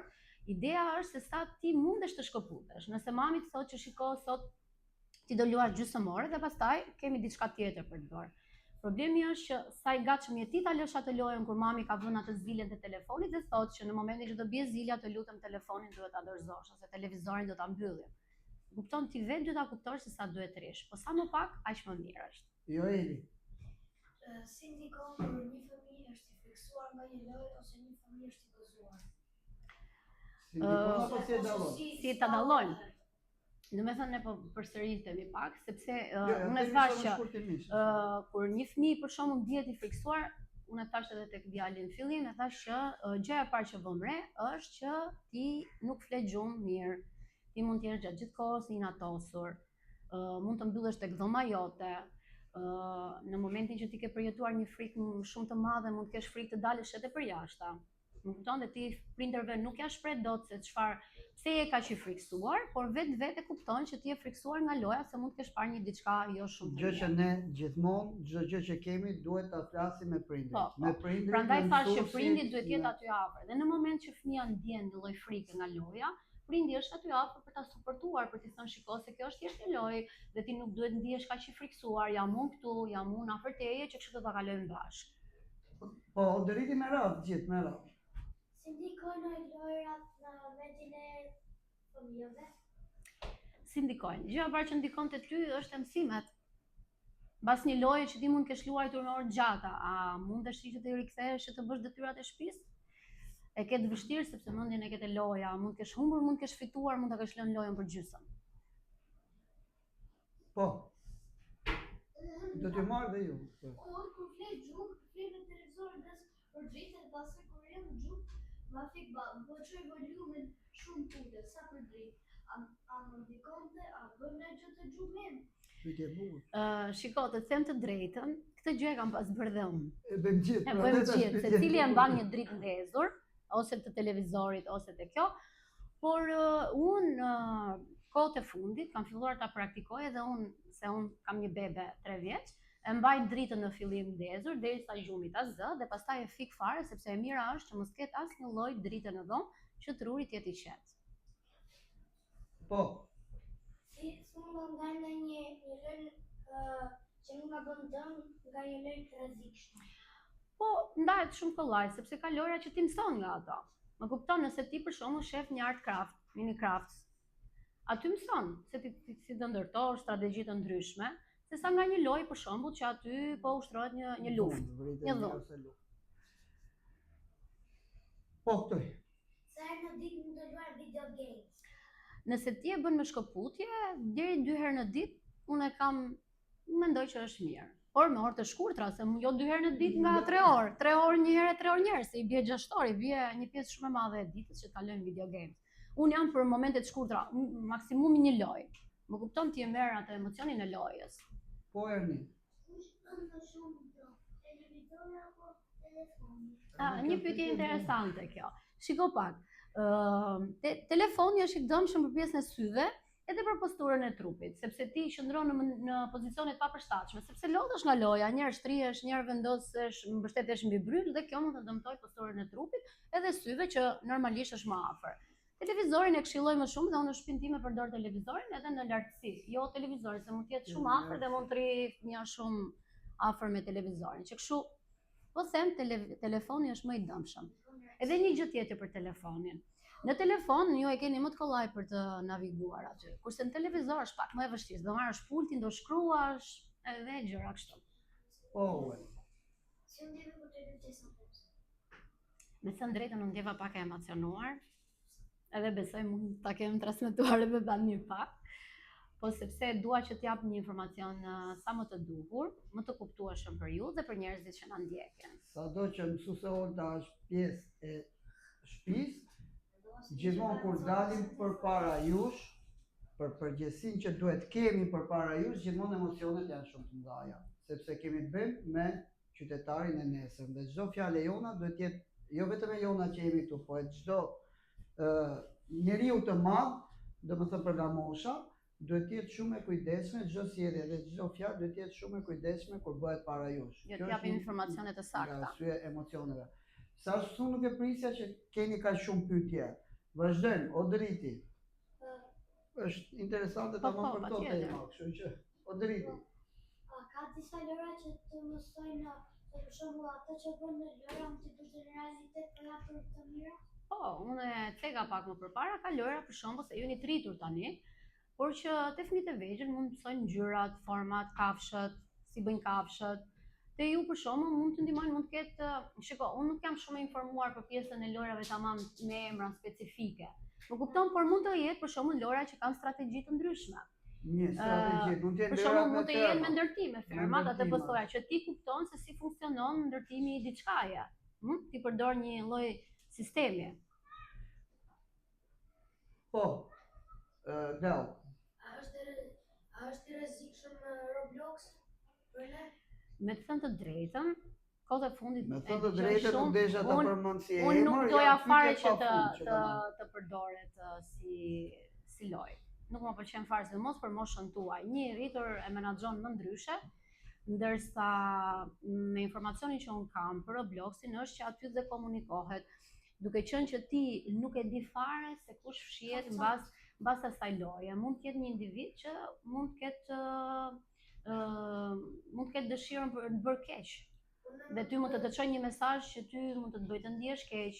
ideja është se sa ti mundesh të shkëputesh. Nëse mami të thotë që shiko sot ti do luash gjysmore dhe pastaj kemi diçka tjetër për të bërë. Problemi është që sa i gatshëm je ti ta lësh atë lojën kur mami ka vënë atë zilën te telefonit dhe thotë që në momentin që do bie zilja të lutem telefonin duhet ta dorëzosh ose televizorin do ta mbyllim. Kupton, ti vetë duhet ta kuptosh se sa duhet rish, po sa më pak aq më mirë është. Jo Eli. Si ndikon kur një fëmijë është i friksuar nga një lojë ose një fëmijë është i gëzuar? Si ndikon apo si e dallon? Si ta dallojnë? Do me thënë ne po përsëritemi pak, sepse unë e thash që kur një fëmijë për shembull ndihet i friksuar, unë e thash edhe tek djalin në fillim, e thash që gjëja e parë që vëm re është që ti nuk flet gjumë mirë. Ti mund të jesh gjatë gjithë kohës i inatosur, mund të mbyllesh tek dhoma jote. Në momentin që ti ke përjetuar një frikë shumë të madhe, mund të kesh frikë të dalësh edhe për jashta. Më kupton dhe ti prindërve nuk ja shpreh dot se pse je kaq i friksuar, por vetë e kupton që ti je friksuar nga loja se mund të kesh parë një diçka jo shumë të Gjë që mirë. ne gjithmonë, çdo gjë që kemi duhet ta flasim me prindrit. Po. Me prindrit. Prandaj me thash që mësuesit, prindi duhet jetë me- aty afër. Dhe në moment që fëmia ndjen një lloj frike nga loja, prindi është aty afër për ta suportuar, për t'i thënë shiko se kjo është thjesht një lojë dhe ti nuk duhet ndihesh kaq i friksuar, jam unë këtu, jam unë afër teje që kështu do ta kalojmë bashkë. Po, driti me radhë, gjithë me radhë. Si ndikojnë lojrat në vendin e fëmijëve? Si ndikojnë? Gjëja e parë që ndikon te ty është mësimet. Mbas një loje që ti mund kesh luajtur në orë gjata, a mundesh ti që të rikthehesh që të bësh detyrat e shtëpisë? E ke të vështirë sepse mendjen e ke te loja, mund kesh humbur, mund kesh fituar, mund ta kesh lënë lojën për gjysmë. Po. Do t'ju marrë dhe ju. Kur flet gjuk, flet në televizor dhe për drejtë dhe pastaj kur jam në gjuk, ma fik po çoj volumin shumë punë, sa për drejtë. A më ndikonte, a bën ne gjë të gjumin? Pyetje e bukur. Shiko, të them të drejtën, këtë gjë e kam pas bërë dhe unë. E bëjmë gjithë. E bëjmë gjithë, secili e mban një dritë ndezur, ose të televizorit, ose të kjo, por unë kohët e fundit kam filluar ta praktikoj edhe unë, se unë kam një bebe 3 vjeç, e mbaj dritën në fillim ndezur derisa gjumi ta zë dhe pastaj e fik fare sepse e mira është që mos ketë asnjë lloj drite në dhomë që truri të jetë i qetë. Po. Si s'mund nga një lojë që nuk ma bën dëm nga një lojë të rrezikshme. Po, ndahet shumë kollaj, sepse ka lojra që ti mëson nga ato. Më kupton, nëse ti për shembull shef një art craft, mini crafts, aty mëson se ti si të ndërtosh strategji të ndryshme, sesa nga një lojë për shembull që aty po ushtrohet një luftë, një dhunë. Po, këtoj. Sa herë në ditë mund të luaj video games? Nëse ti e bën me shkëputje, deri 2 herë në ditë, unë e kam mendoj që është mirë. Por me orë të shkurtra, se jo 2 herë në ditë nga 3 orë, 3 orë një herë, 3 orë një herë, se i bie 6 orë, i bie një pjesë shumë e madhe e ditës që kalojnë video games. Unë jam për momentet shkurtra, maksimumi një lojë. Më kupton ti e merr atë emocionin e lojës. Po, Erni. Kush bën më shumë do? Televizori apo telefoni? Një pyetje interesante kjo. Shiko pak, telefoni është i dëmshëm për pjesën e syve, edhe për posturën e trupit, sepse ti qëndron në pozicione të papërshtatshme, sepse lodhesh nga loja, njerë shtrihesh, njerë vendosesh, mbështetesh mbi bryl dhe kjo mund të dëmtoj posturën e trupit edhe syve që normalisht është më afër. Televizorin e këshilloj më shumë dhe unë në shtëpinë time përdor televizorin edhe në lartësi, jo televizorin, se mund të jetë shumë afër dhe mund të rri fëmia shumë afër me televizorin. Që kështu po them telefoni është më i dëmshëm. Edhe një gjë tjetër për telefonin. Në telefon ju e keni më të kollaj për të naviguar aty. Kurse në televizor është pak më e vështirë. Do marrësh pultin, do shkruash edhe gjëra kështu. Po. Si ndjeve për televizor? Me thënë drejtën unë ndjeva pak e emocionuar. Edhe besoj mund ta kem transmetuar edhe tani një pak. Po sepse dua që t'jap një informacion sa më të duhur, më të kuptueshëm për ju dhe për njerëzit që na ndjekin. Sado që mësuese Olta është pjesë e shtëpisë, gjithmonë kur dalim përpara jush, për përgjegjësinë që duhet kemi përpara jush, gjithmonë emocionet janë shumë të mëdha, sepse kemi të bëjmë me qytetarin e nesër. Dhe çdo fjalë e jona duhet jetë jo vetëm e jona që jemi këtu, po e çdo njeriu të madh, domethënë për nga mosha, duhet të jetë shumë e kujdesshme, çdo sjellje dhe çdo fjalë duhet të jetë shumë e kujdesshme kur bëhet para jush. Jo të japim informacione të sakta. Nga arsye emocioneve. Sa ashtu nuk e prisja që keni kaq shumë pyetje. Vazhdojmë, o driti. Është interesante tamam për këto tema, kështu që o driti. Ka disa lojra që të mësojnë, për shembull ato që bën në lojra mund të bëjë në realitet për për të mira? Po, unë e thega pak më përpara, ka lojra për shembull se jeni tritur tani, por që te fëmijët e vegjël mund të mësojnë ngjyrat, format, kafshët, si bëjnë kafshët. Te ju për shembull mund të ndihmojnë, mund të ketë, shiko, unë nuk jam shumë e informuar për pjesën e lojrave tamam me emra specifike. Më kupton, por mund të jetë për shembull lojra që kanë strategji të ndryshme. Një strategji, mund të jenë për shembull mund të jenë me ndërtime, fermat, atë po thoya që ti kupton se si funksionon ndërtimi i diçkaje. Ti përdor një lloj sistemi. Po. Gal. A është i rrezikshëm Roblox për ne? Me të thënë të drejtën, kohët e fundit Me e thënë të dëgjoj drejtën nuk shumë, desha ta unë- përmend si Unë emër, nuk doja janë fare pyetje që të pafund që kanë. të përdoret si lojë. Nuk më pëlqen fare, sidomos për moshën tuaj. Një i rritur e menaxhon më ndryshe, ndërsa me informacionin që unë kam për Robloxin është që aty dhe komunikohet, duke qenë që ti nuk e di fare se kush fshihet mbas asaj loje. Mund të jetë një individ që mund të ketë dëshirën për të bërë keq. Dhe ty mund të të çojë një mesazh që ty mund të të bëjë të ndihesh keq,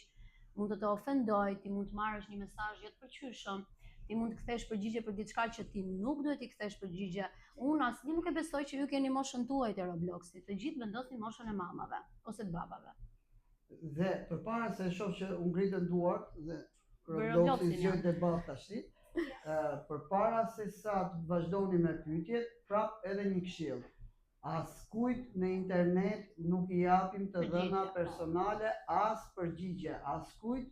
mund të të ofendoj, ti mund të marrësh një mesazh jo të pëlqyeshëm, ti mund të kthesh përgjigje për diçka që ti nuk duhet i kthesh përgjigje. Unë asnjë nuk e besoj që ju keni moshën tuaj të Robloxit. Të gjithë vendosni moshën e mamave ose të babave. Dhe përpara se shoh që u ngritën duart dhe Robloxi Robloxin, zgjoi debat tash, përpara se sa të vazhdoni me pyetjet, prap edhe një këshill. Askujt në internet nuk i japim të dhëna Përgjigje, personale, as përgjigje, askujt.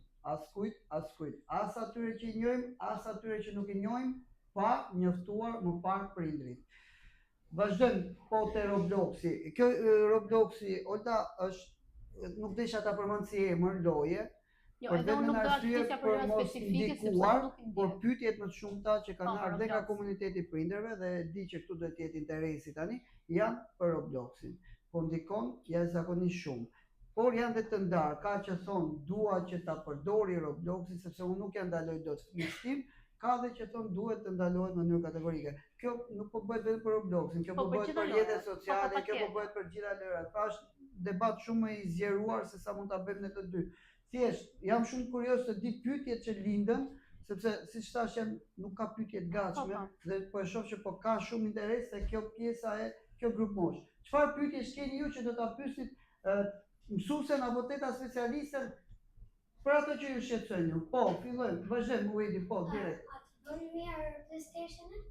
As atyre që i njohim, as atyre që nuk i njohim, pa njoftuar më parë prindrit. Vazhdojmë po te Robloxi. Kjo Robloxi, Olta, është nuk desha ta përmend si emër loje, Jo, për edhe unë vetëm nuk do arsye arsyeja për për jo mos specifike sepse ndikuar, nuk i por ndjej. pyetjet më të shumta që kanë Po, ardhur dhe nga Roblox. komuniteti prindërve dhe e di që këtu do të jetë interesi tani, janë për Robloxin. Po ndikon jashtëzakonisht shumë. Por janë dhe të ndarë, ka që thonë dua që ta përdori Robloxin sepse unë nuk ja ndaloj dot fëmijës tim, ka dhe që thonë duhet të ndalohet në mënyrë kategorike. Kjo nuk po bëhet vetëm për Robloxin, kjo Po, po për bëhet gjitha për lojrat, rrjetet po, sociale, kjo po patjetër. bëhet për gjitha lojrat. Pra është debat shumë i zgjeruar se sa mund ta bëjmë ne të dy. Thjesht, jam shumë kurioz të di pyetjet që lindën, sepse siç thash nuk ka pyetje të gatshme dhe po e shoh që po ka shumë interes se kjo pjesa e kjo grup mosh. Çfarë pyetjesh keni ju që do ta pyesnit mësuesen apo teta specialisten për ato që ju shqetësojnë ju? Po, fillojmë, vazhdojmë Uedi, po, direkt. A të bën mirë PlayStation-in?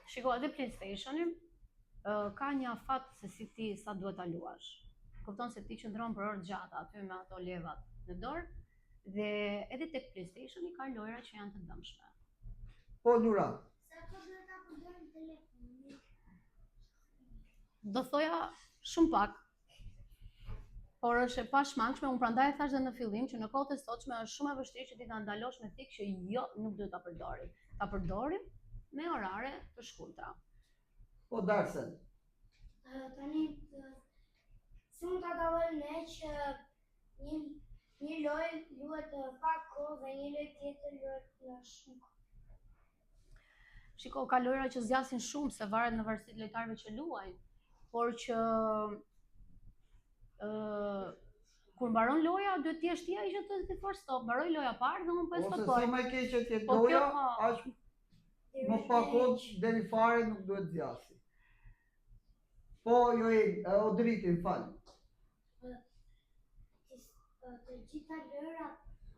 Shiko, edhe PlayStation-i ka një afat se si ti sa duhet ta luash. Kupton se ti qëndron për orë gjata aty me ato levat në dorë dhe edhe tek PlayStation-i ka lojra që janë të dëmshme. Po, Lura. Sa po duhet ta përdorim telefonin? Do thoja shumë pak, por është e pashmangshme, unë prandaj e thash dhe në fillim që në kohët e sotshme është shumë e vështirë që ti ta ndalosh me thikë që jo, nuk duhet ta përdorim. Ta përdorim me orare të shkurtra. Po, Darsen. Tani, si mund ta dallojmë ne që një lojë luhet pak kohë dhe një lojë tjetër luhet në shumë kohë? Shiko, ka lojra që zgjasin shumë se varet në varësi të lojtarëve që luajnë, por që kur mbaron loja duhet të jesh ti ai që të thua stop, mbaroi loja parë dhe unë po e Ose stopoj. sa më e keq që të Po, loja, kjo, po. aq më pa kohë deri fare nuk duhet zgjasi. Po, Odriti, fal. Të gjitha lojrat,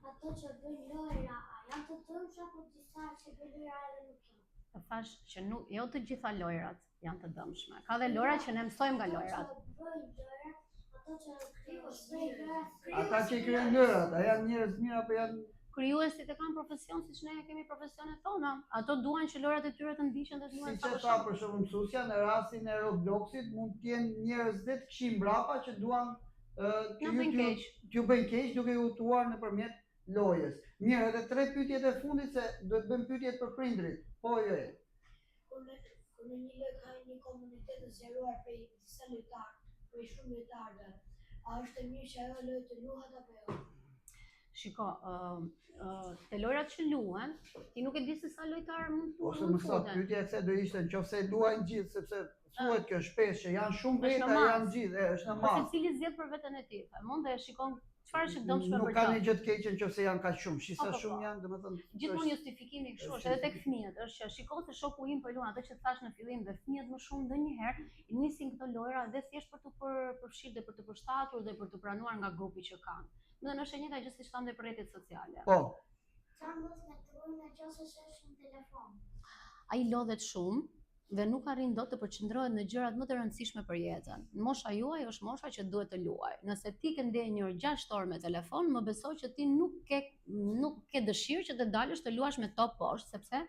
ato që bëjnë lojra, a janë të dëmshme apo disa që bëjnë lojra edhe nuk janë? Të thash që nuk, jo të gjitha lojrat janë të dëmshme. Ka dhe lojra që ne mësojmë nga lojrat. Ato që bëjnë lojrat, ato që bëjnë lojrat. Ata që i krijojnë lojrat, a janë njerëz mirë apo janë Krijuesit e kanë profesion siç ne kemi profesionet tona. Ato duan që lojrat e tyre të ndiqen dhe të luhen siç e tha për shembull mësuesja në rastin e Robloxit mund të jenë njerëz dhe të këqij mbrapa që duan Ja bëjnë keq. t'ju bëjnë keq duke ju utuar nëpërmjet lojës. Mirë, edhe 3 pyetjet e fundit se duhet bëjmë pyetjet për prindrit. Po, jo. Kur në një lojë ka një komunitet të zgjeruar prej disa lojtarë, prej shumë lojtarëve, a është e mirë që ajo lojë të luhet apo jo? Shiko, te lojrat që luhen, ti nuk e di se sa lojtarë mund të Ose më sa futen. pyetja e kësaj do ishte nëse luajnë gjithë sepse thuhet kjo shpesh që janë shumë Është veta, në mas. janë gjithë, është në Po mas. secili zgjedh për veten e tij. Mund dhe shikon çfarë është dëmshme Nuk për ka të. një gjë të keqe nëse janë kaq shumë. Shisa Po, shumë po. janë, domethënë. Gjithmonë justifikimi kështu është edhe tek fëmijët, është që shiko se shoku im po luan atë që thash në fillim dhe fëmijët më shumë ndonjëherë i nisin këto lojra dhe thjesht për të përfshirë dhe për të përshtatur dhe për të pranuar nga grupi që kanë. Domethënë është e njëjta gjë siç thamë për rrjetet sociale. Po. Çfarë ndodh me trurin nëse është në telefon? Ai lodhet shumë dhe nuk arrin dot të përqendrohet në gjërat më të rëndësishme për jetën. Mosha juaj është mosha që duhet të luaj. Nëse ti ke ndenjur 6 orë me telefon, më besoj që ti nuk ke dëshirë që të dalësh të luash me top poshtë, sepse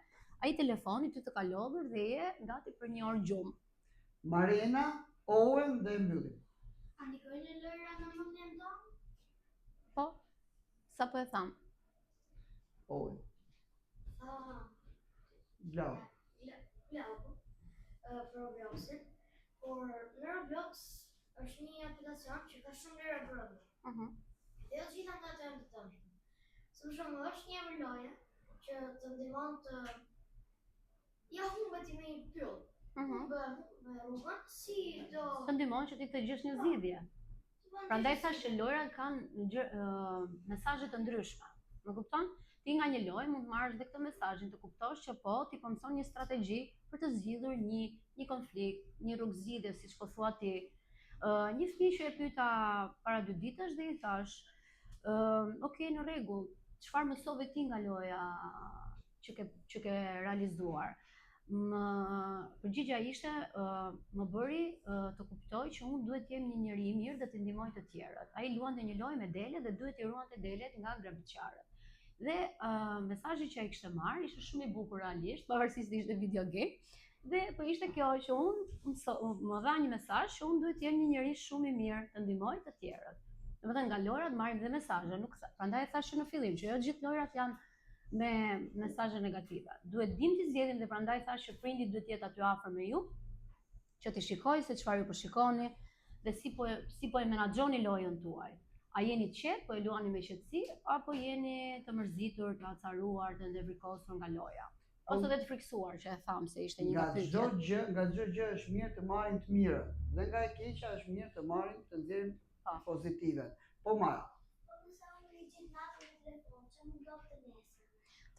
ai telefoni ty të ka lodhur dhe je gati për një orë gjumë. Marina Owen dhe e mbyllim. A ndikojnë lojra në mendjen tonë? Po, sa po e tham? Owen. Blau. Për Robloxin, por në Roblox është një aplikacion që ka shumë lojra brenda. Dhe jo gjitha nga të janë të tashme. Për shembull, është një loje që të ndihmon të ja humbet me një pyll. Me rrugën si do Të ndihmon që ti të gjesh një zgjidhje. Prandaj thash që lojrat kanë mesazhe të ndryshme. Më kupton? Ti nga një lojë mund të marrësh dhe këtë mesazhin të kuptosh që po ti po mëson një strategji për të zgjidhur një konflikt, një rrugë zgjidhje siç po thua ti. Një fëmijë që e pyeta para 2 ditësh dhe i thash, "Okej, në rregull, çfarë mësove ti nga loja që ke realizuar?" Përgjigjja ishte, më bëri të kuptoj që unë duhet të jem një njeri i mirë dhe të ndihmoj të tjerët. Ai luante një lojë me dele dhe duhet i ruante delet nga grabitçarët. Dhe mesazhi që ai kishte marrë ishte shumë i bukur realisht, pavarësisht se ishte video game. Dhe po ishte kjo që unë më dha një mesazh që unë duhet të jem një njeri shumë i mirë, të ndihmoj të tjerët. Domethënë nga lojrat marrim dhe mesazhe, nuk prandaj e thashë në fillim që jo gjithë lojrat janë me mesazhe negative. Duhet dim të zgjedhim dhe prandaj thash që prindi duhet të jetë aty afër me ju, që të shikojë se çfarë ju po shikoni dhe si po e menaxhoni lojën tuaj. A jeni të qetë, po e luani me qetësi, apo jeni të mërzitur, të acaruar, të ndërvikosur nga loja? Ose dhe të friksuar, që e tham se ishte një nga pyetjet. Nga çdo gjë është mirë të marrim të mirën, dhe nga e keqja është mirë të marrim të nxjerrim pozitive. Po marr.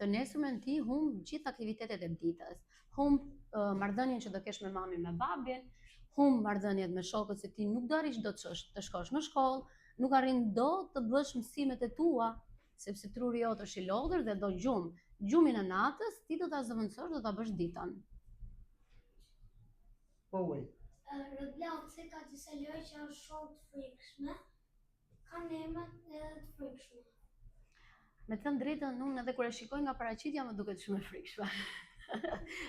Të nesërmen ti humb gjithë aktivitetet e ditës. Humb marrëdhënien që do kesh me mamin me babin, humb marrëdhëniet me shokët se ti nuk do arrish dot të shkosh në shkollë, nuk arrin dot të bësh mësimet e tua, sepse truri jot është i lodhur dhe do gjumë. Gjumin e natës ti do ta zëvendësosh, do ta bësh ditën. Po uaj. Roblox ka disa lojë që janë shumë të frikshme, kanë emra edhe të frikshme. Me të thënë drejtën, unë edhe kur e shikoj nga paraqitja më duket shumë e frikshme.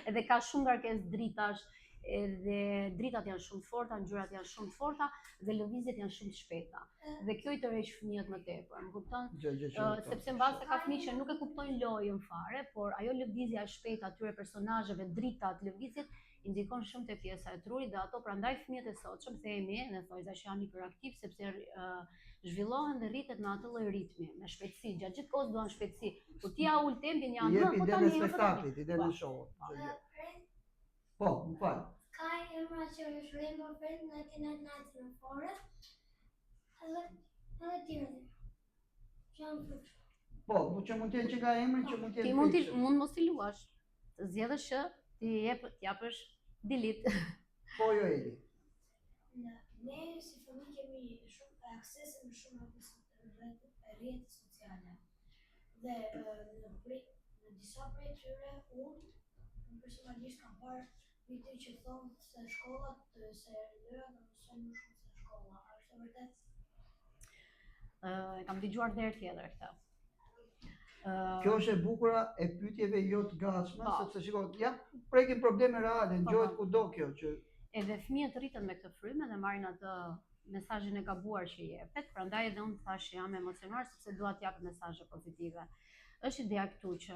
Edhe ka shumë ngarkesë dritash, edhe dritat janë shumë të forta, ngjyrat janë shumë të forta dhe lëvizjet janë shumë të shpejta. Dhe kjo i tërheq fëmijët më tepër, më kupton? Sepse mbase ka fëmijë që nuk e kuptojnë lojën fare, por ajo lëvizja e shpejtë atyre personazheve, dritat, lëvizjet i ndikon shumë te pjesa e trurit dhe ato prandaj fëmijët e sotshëm themi, ne thojza që janë hiperaktiv sepse zhvillohen dhe rritet në atë lloj ritmi, me shpejtësi, gjatë gjithë kohës duan shpejtësi. Kur ti ja ul tempin janë po tani në spektaklit, ide në show. Po, më fal. Ka emra që është Rainbow Friends, Night Night në Forest, edhe tjerë. Janë frikshme. Po, që mund të jenë që ka emrin që mund të jenë. Ti mund mos i luash. Të zgjedhësh që ti japësh delete. Po jo Eli. Ne si fëmijë kemi shumë akses në shumë rrjete sociale. Dhe në disa prej tyre unë personalisht kam parë video që thonë se shkollat se lojrat do mësojnë më shumë se shkolla. A është vërtet? Kam dëgjuar herë tjetër këtë. Kjo është e bukura e pyetjeve jo të gatshme, sepse shiko, ja prekin probleme reale, ngjohet kudo kjo që edhe fëmijët rriten me këtë frymë dhe marrin atë mesazhin e gabuar që jepet, prandaj edhe unë thash jam emocionuar sepse dua të jap mesazhe pozitive. Është ideja këtu që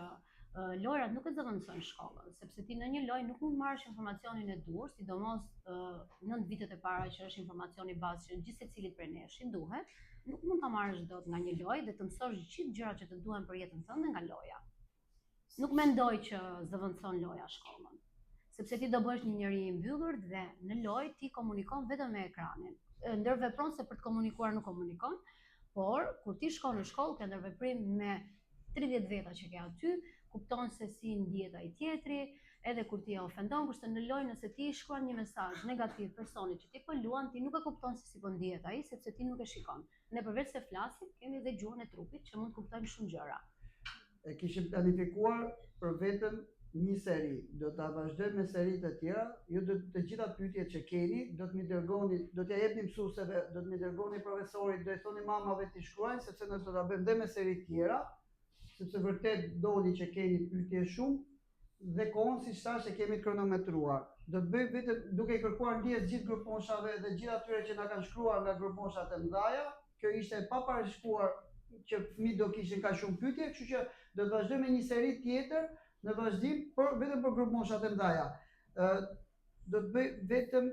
lojrat nuk e zëvendësojnë shkollën, sepse ti në një lojë nuk mund marrësh informacionin e dur, sidomos 9 vitet e para që është informacioni bazë që gjithë secilit prej nesh i duhet, nuk mund ta marrësh dot nga një lojë dhe të mësosh gjithë gjërat që të duhen për jetën tënde nga loja. Nuk mendoj që zëvendëson loja shkollën, sepse ti do bëhesh një njeri i mbyllur dhe në lojë ti komunikon vetëm me ekranin. Ndërvepron se për të komunikuar nuk komunikon, por kur ti shkon në shkollë ke ndërveprim me 30 veta që ke aty, kupton se si ndihet ai tjetri, edhe kur ti e ofendon, kurse në lojë nëse ti shkruan një mesazh negativ personit që ti po luan, ti nuk e kupton se si po ndihet ai, sepse ti nuk e shikon. Ne përveç se flasim, kemi edhe gjuhën e trupit që mund të kuptojmë shumë gjëra. E kishim planifikuar për vetëm një seri, do ta vazhdojmë me seri të tjera, ju do të gjitha pyetjet që keni, do të më dërgoni, do t'ja jepni mësuesve, do të më dërgoni profesorit, do i thoni mamave të shkruajnë sepse ne do ta bëjmë dhe me seri të tjera, sepse vërtet doli që keni pyetje shumë dhe kohën si thash e kemi kronometruar. Do të bëj vetëm duke I kërkuar ndjes gjithë grupmoshave dhe gjithë atyre që na kanë shkruar nga grupmoshat e mëdha. Kjo ishte pa parashikuar që fëmijët do kishin kaq shumë pyetje, kështu që do të vazhdojmë me një seri tjetër në vazhdim vetëm për grupmoshat e mëdha. Do të bëj vetëm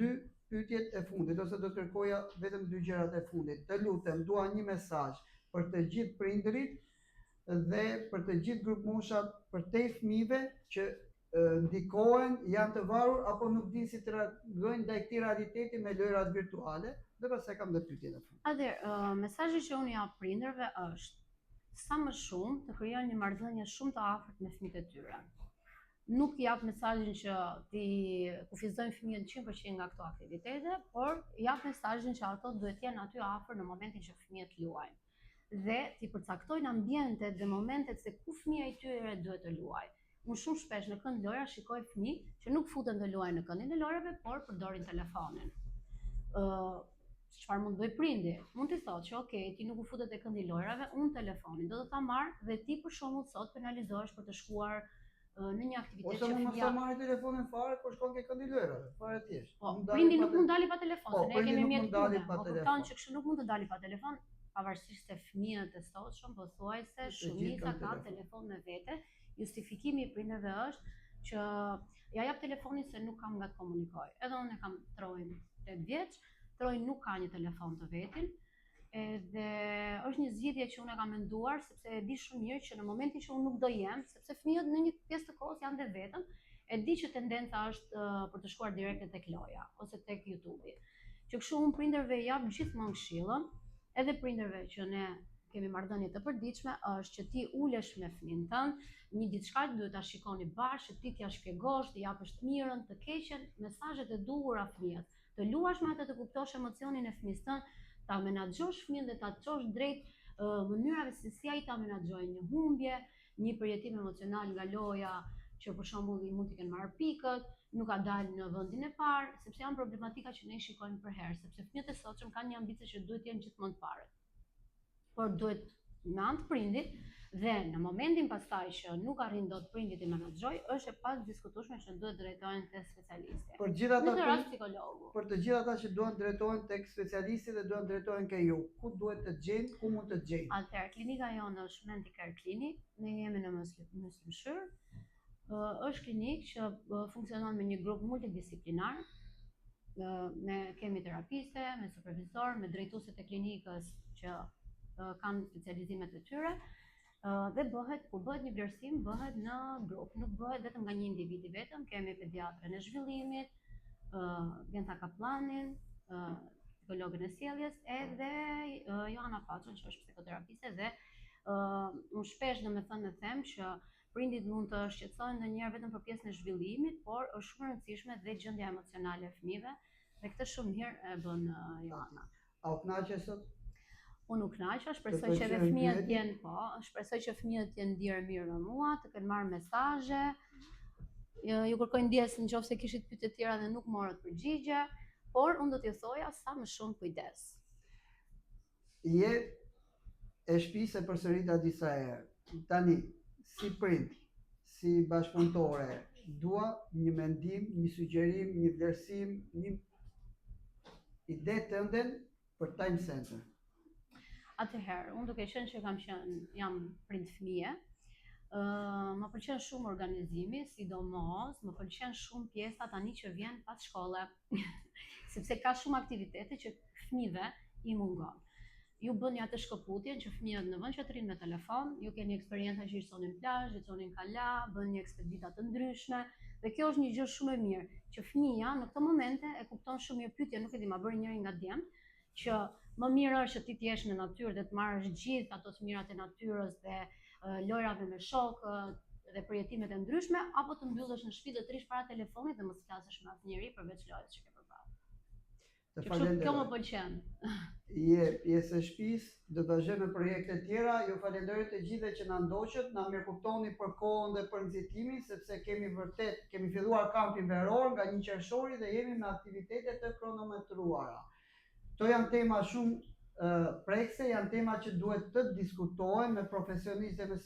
2 pyetjet e fundit, ose do të kërkoja vetëm 2 gjërat e fundit. Të lutem, dua një mesazh për të gjithë prindërit dhe për të gjithë grupmoshat, për te fëmijëve që ndikohen, janë të varur apo nuk dinë si të reagojnë ndaj këtij realiteti me lojrat virtuale, dhe pastaj kam dhe pyetjen e fundit. Atëherë, mesazhi që unë jap prindërve është sa më shumë të krijojnë një marrëdhënie shumë të afërt me fëmijët e tyre. Nuk jap mesazhin që ti kufizojnë fëmijët 100% nga këto aktivitete, por jap mesazhin që ato duhet të jenë aty afër në momentin që fëmijët luajnë. Dhe ti përcaktojnë ambientet dhe momentet se ku fëmia I tyre duhet të luajë. Unë shumë shpesh në kënd lojra shikoj fëmijë që nuk futen të luajnë në këndin e lojrave, por përdorin telefonin. Çfarë mund të bëj prindi? Mund t'i thotë që okay, ti nuk u futet te këndi I lojrave, unë telefonin do të ta marr dhe ti për shembull sot penalizohesh për të shkuar në një aktivitet Ose që mund fëmia të marrë telefonin fare kur shkon ke këndi lojrave, fare thjesht. Po, prindi nuk mund dali pa telefon, Po, se ne prindi kemi nuk mjet mund dali pune. pa Po telefon. kupton që kështu nuk mund të dali pa telefon, pavarësisht se fëmijët e sotshëm pothuajse shumica kanë telefon me vete. Justifikimi I prindërve është që ja jap telefonin se nuk kam nga të komunikoj. Edhe unë kam trojnë 8 vjeç, trojnë nuk ka një telefon të vetin. Edhe është një zgjidhje që unë e kam menduar sepse e di shumë mirë që në momentin që unë nuk do jem, sepse fëmijët në një pjesë të kohës janë dhe vetëm, e di që tendenca është për të shkuar direkt tek loja ose tek YouTube-i. Që kështu unë prindërve jap gjithmonë këshillën, edhe prindërve që ne kemi marrëdhënie të përditshme, është që ti ulesh me fëmin tënd, një diçka duhet ta shikoni bashkë, ti t'ia shpjegosh, t'i japësh të mirën, të keqen, mesazhet e duhura fëmijët. Të luash me atë, të kuptosh emocionin e fëmijës tënd, ta menaxhosh fëmijën dhe ta çosh drejt mënyrave se si ai ta menaxhojë një humbje, një përjetim emocional nga loja, që për shembull I mund t'i kenë marrë pikët, nuk ka dalë në vendin e parë, sepse janë problematika që ne shikojmë për herë, sepse fëmijët e sotshëm kanë një ambicie që duhet të jenë gjithmonë të parët. Por duhet me anë të prindit dhe në momentin pastaj që nuk arrin dot prindi të menaxhojë, është e padiskutueshme që duhet drejtohen te specialisti. Për gjithë ata Në këtë rast psikologu. Për të gjithë ata që duan drejtohen tek specialisti dhe duan drejtohen ke ju, ku duhet të gjejnë, ku mund të gjejnë? Atëherë, klinika jonë është Menti Care Clinic, ne jemi në Myslimshyr. Është klinikë që funksionon me një grup multidisiplinar. Ne kemi terapiste, me supervizor, me drejtuesit e klinikës që kanë specializimet e tyre. Dhe kur bëhet një vlerësim, bëhet në grup, nuk bëhet vetëm nga një individ I vetëm. Kemi pediatrën e zhvillimit, Genta Kaplanin, psikologën e sjelljes, edhe Joana Paçon, që është psikoterapiste, dhe unë shpesh domethënë them që prindit mund të shqetësohen ndonjëherë vetëm për pjesën e zhvillimit, por është shumë e rëndësishme dhe gjendja emocionale e fëmijëve, dhe këtë shumë mirë e bën Joana. A u kënaqe sot? Unë u knaqa, shpresoj që edhe fëmijët të jenë shpresoj që fëmijët të jenë ndjerë mirë me mua, të kenë marrë mesazhe. Ju kërkoj ndjes nëse kishit pyetje të tjera dhe nuk morët përgjigje, por unë do t'ju thoja sa më shumë kujdes. Je e shtëpisë përsërita disa herë. Tani, si prind, si bashkëpunëtore, dua një mendim, një sugjerim, një vlerësim, një ide tënde për Time Center. Atëherë, unë duke qenë që jam prind fëmije, më pëlqen shumë organizimi, sidomos më pëlqen shumë pjesa tani që vjen pas shkolle, sepse ka shumë aktivitete që fëmijëve I mungon. Ju bëni atë shkëputjen që fëmijët në vend që të rinë me telefon, ju keni eksperienca që I çonin plazh, I çonin kala, bën një ekspedita të ndryshme, dhe kjo është një gjë shumë e mirë, që fëmia në këto momente e kupton shumë mirë pyetjen, nuk e di, ma bëri njëri nga djemt, që më mirë është që ti t'jesh në natyrë dhe të marrësh gjithë ato të mirat e natyrës dhe lojrave me shokë dhe përjetimet e ndryshme, apo të mbyllesh në shtëpi dhe të rish para telefonit dhe mos flasësh me asnjëri përveç lojës që ke përballë. Kjo më pëlqen. Je pjesë e shtëpisë, do të vazhdoj me projekte tjera. Ju falenderoj të gjithëve që na ndoqët, na mirëkuptoni për kohën dhe për nxitimin, sepse kemi filluar kampin veror nga 1 qershori dhe jemi me aktivitete të kronometruara. Këto janë tema shumë prekse, janë tema që duhet të diskutohen me profesionistë dhe me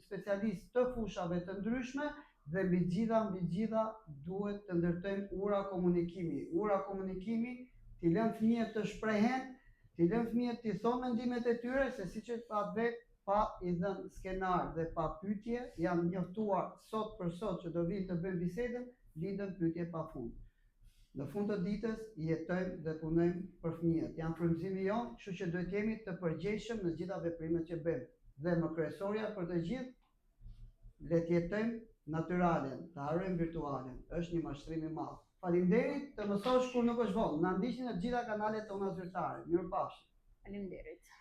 specialistë të fushave të ndryshme, dhe mbi gjitha duhet të ndërtojmë ura komunikimi. Ura komunikimi t'i lënë fëmijët të shprehen, t'i lënë fëmijët t'i thonë mendimet e tyre, se siç e thatë vetë, pa i dhënë skenar dhe pa pyetje, janë njoftuar sot për sot që do vinë të bëjmë bisedën, lidhen pyetje pafund. Në fund të ditës jetojmë dhe punojmë për fëmijët. Janë frymëzimi jonë, kështu që duhet jemi të përgjegjshëm në gjitha veprimet që bëjmë. Dhe më kryesorja për të gjithë, le të jetojmë natyralen, të harrojmë virtualen. Është një mashtrim i madh. Faleminderit, të mësosh kur nuk është vonë. Na ndiqni në të gjitha kanalet tona zyrtare. Mirupafshim. Faleminderit.